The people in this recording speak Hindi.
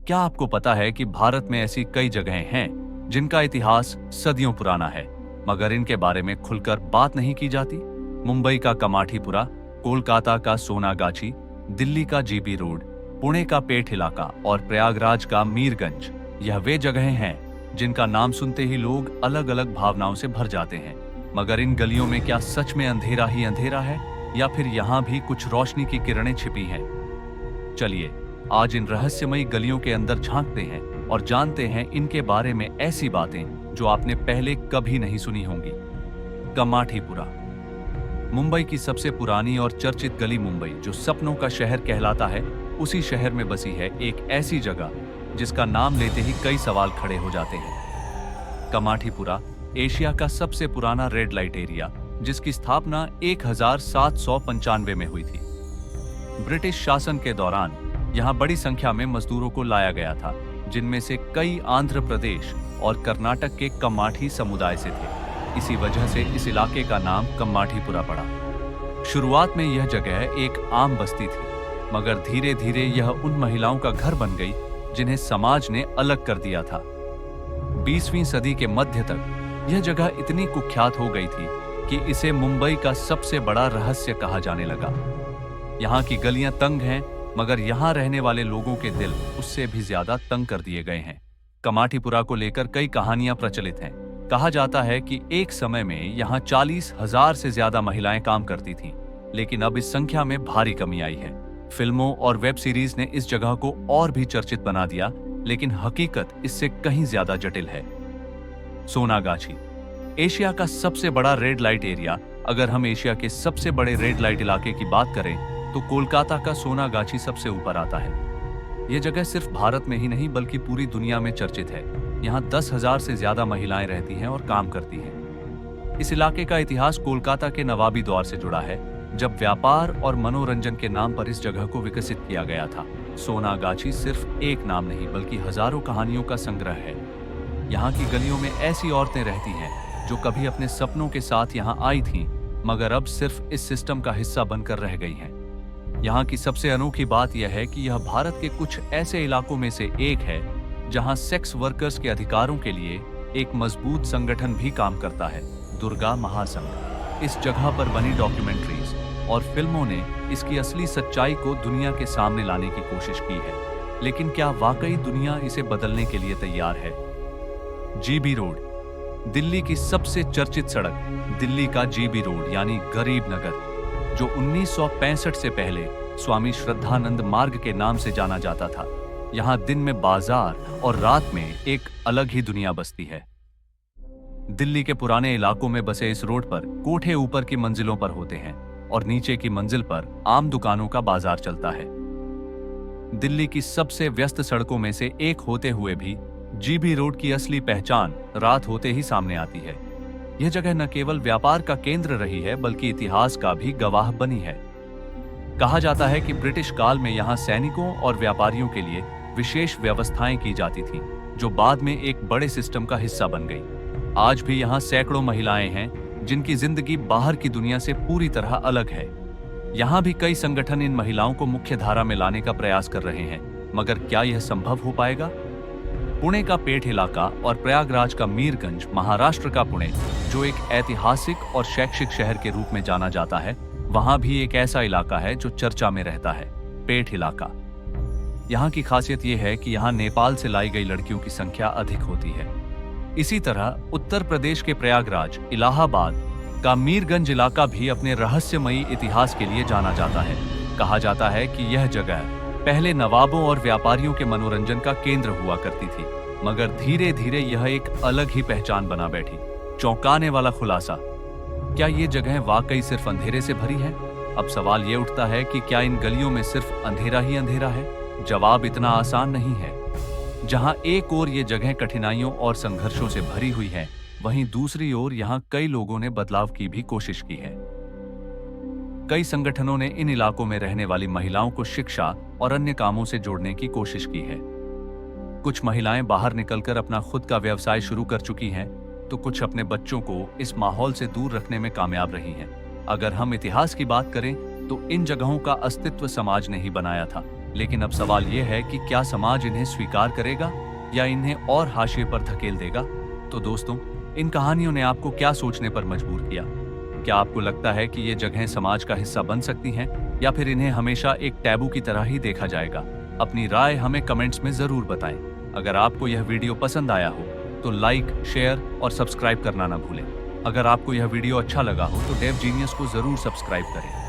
क्या आपको पता है कि भारत में ऐसी कई जगहें हैं जिनका इतिहास सदियों पुराना है, मगर इनके बारे में खुलकर बात नहीं की जाती? मुंबई का कमाठीपुरा, कोलकाता का सोनागाछी, दिल्ली का जीबी रोड, पुणे का पेठ इलाका और प्रयागराज का मीरगंज, यह वे जगहें हैं जिनका नाम सुनते ही लोग अलग अलग भावनाओं से भर जाते हैं। मगर इन गलियों में क्या सच में अंधेरा ही अंधेरा है, या फिर यहाँ भी कुछ रोशनी की किरणें छिपी हैं? चलिए आज इन रहस्यमयी गलियों के अंदर झांकते हैं और जानते हैं इनके बारे में ऐसी बातें जो आपने पहले कभी नहीं सुनी होंगी। कमाठीपुरा, मुंबई की सबसे पुरानी और चर्चित गली, मुंबई जो सपनों का शहर कहलाता है, उसी शहर में बसी है एक ऐसी जगह जिसका नाम लेते ही कई सवाल खड़े हो जाते हैं। कमाठीपुरा एशिया का सबसे पुराना रेड लाइट एरिया, जिसकी स्थापना 1795 में हुई थी। ब्रिटिश शासन के दौरान यहां बड़ी संख्या में मजदूरों को लाया गया था, जिनमें से कई आंध्र प्रदेश और कर्नाटक के कमाठी समुदाय से थे। इसी वजह से इस इलाके का नाम कमाठीपुरा पड़ा। शुरुआत में यह जगह एक आम बस्ती थी, मगर धीरे धीरे यह उन महिलाओं का घर बन गई जिन्हें समाज ने अलग कर दिया था। 20वीं सदी के मध्य तक यह जगह इतनी कुख्यात हो गई थी कि इसे मुंबई का सबसे बड़ा रहस्य कहा जाने लगा। यहाँ की गलियां तंग हैं, मगर यहाँ रहने वाले लोगों के दिल उससे भी ज्यादा तंग कर दिए गए हैं। कमाठीपुरा को लेकर कई कहानियां प्रचलित हैं। कहा जाता है कि एक समय में यहाँ 40,000 से ज्यादा महिलाएं काम करती थीं, लेकिन अब इस संख्या में भारी कमी आई है। फिल्मों और वेब सीरीज ने इस जगह को और भी चर्चित बना दिया, लेकिन हकीकत इससे कहीं ज्यादा जटिल है। सोनागाछी, एशिया का सबसे बड़ा रेड लाइट एरिया। अगर हम एशिया के सबसे बड़े रेड लाइट इलाके की बात करें तो कोलकाता का सोनागाछी सबसे ऊपर आता है। यह जगह सिर्फ भारत में ही नहीं बल्कि पूरी दुनिया में चर्चित है। यहाँ 10,000 से ज्यादा महिलाएं रहती हैं और काम करती हैं। इस इलाके का इतिहास कोलकाता के नवाबी दौर से जुड़ा है, जब व्यापार और मनोरंजन के नाम पर इस जगह को विकसित किया गया था। सोनागाछी सिर्फ एक नाम नहीं बल्कि हजारों कहानियों का संग्रह है। यहाँ की गलियों में ऐसी औरतें रहती हैं जो कभी अपने सपनों के साथ यहाँ आई थीं, मगर अब सिर्फ इस सिस्टम का हिस्सा बनकर रह गई हैं। यहाँ की सबसे अनोखी बात यह है कि यह भारत के कुछ ऐसे इलाकों में से एक है जहाँ सेक्स वर्कर्स के अधिकारों के लिए एक मजबूत संगठन भी काम करता है, दुर्गा महासंघ। इस जगह पर बनी डॉक्यूमेंट्रीज और फिल्मों ने इसकी असली सच्चाई को दुनिया के सामने लाने की कोशिश की है, लेकिन क्या वाकई दुनिया इसे बदलने के लिए तैयार है? जीबी रोड, दिल्ली की सबसे चर्चित सड़क, दिल्ली का जीबी रोड यानी गरीब नगर, जो 1965 से पहले स्वामी श्रद्धानंद मार्ग के नाम से जाना जाता था। यहाँ दिन में बाजार और रात में एक अलग ही दुनिया बसती है। दिल्ली के पुराने इलाकों में बसे इस रोड पर कोठे ऊपर की मंजिलों पर होते हैं और नीचे की मंजिल पर आम दुकानों का बाजार चलता है। दिल्ली की सबसे व्यस्त सड़कों में से एक होते हुए भी जीबी रोड की असली पहचान रात होते ही सामने आती है। यह जगह न केवल व्यापार का केंद्र रही है बल्कि इतिहास का भी गवाह बनी है। कहा जाता है कि ब्रिटिश काल में यहाँ सैनिकों और व्यापारियों के लिए विशेष व्यवस्थाएं की जाती थीं, जो बाद में एक बड़े सिस्टम का हिस्सा बन गई। आज भी यहाँ सैकड़ों महिलाएं हैं जिनकी जिंदगी बाहर की दुनिया से पूरी तरह अलग है। यहाँ भी कई संगठन इन महिलाओं को मुख्य धारा में लाने का प्रयास कर रहे हैं, मगर क्या यह संभव हो पाएगा? पुणे का पेठ इलाका और प्रयागराज का मीरगंज, महाराष्ट्र का पुणे, जो एक ऐतिहासिक और शैक्षिक शहर के रूप में जाना जाता है, वहां भी एक ऐसा इलाका है जो चर्चा में रहता है, पेठ इलाका। यहाँ की खासियत यह है कि यहाँ नेपाल से लाई गई लड़कियों की संख्या अधिक होती है। इसी तरह उत्तर प्रदेश के प्रयागराज, इलाहाबाद का मीरगंज इलाका भी अपने रहस्यमयी इतिहास के लिए जाना जाता है। कहा जाता है कि यह जगह पहले नवाबों और व्यापारियों के मनोरंजन का केंद्र हुआ करती थी, मगर धीरे धीरे यह एक अलग ही पहचान बना बैठी। चौंकाने वाला खुलासा, क्या ये जगह वाकई सिर्फ अंधेरे से भरी है? अब सवाल ये उठता है कि क्या इन गलियों में सिर्फ अंधेरा ही अंधेरा है? जवाब इतना आसान नहीं है। जहां एक ओर ये जगह कठिनाइयों और संघर्षों से भरी हुई है, वहीं दूसरी ओर यहाँ कई लोगों ने बदलाव की भी कोशिश की है। कई संगठनों ने इन इलाकों में रहने वाली महिलाओं को शिक्षा और अन्य कामों से जोड़ने की कोशिश की है। कुछ महिलाएं बाहर निकलकर अपना खुद का व्यवसाय शुरू कर चुकी हैं, तो कुछ अपने बच्चों को इस माहौल से दूर रखने में कामयाब रही हैं। अगर हम इतिहास की बात करें तो इन जगहों का अस्तित्व समाज ने ही बनाया था। लेकिन अब सवाल यह है कि क्या समाज इन्हें स्वीकार करेगा या इन्हें और हाशिए पर धकेल देगा। तो दोस्तों, इन कहानियों ने आपको क्या सोचने पर मजबूर किया? क्या आपको लगता है कि ये जगहें समाज का हिस्सा बन सकती हैं या फिर इन्हें हमेशा एक टैबू की तरह ही देखा जाएगा? अपनी राय हमें कमेंट्स में जरूर बताएं। अगर आपको यह वीडियो पसंद आया हो तो लाइक, शेयर और सब्सक्राइब करना ना भूलें। अगर आपको यह वीडियो अच्छा लगा हो तो डेव जीनियस को जरूर सब्सक्राइब करें।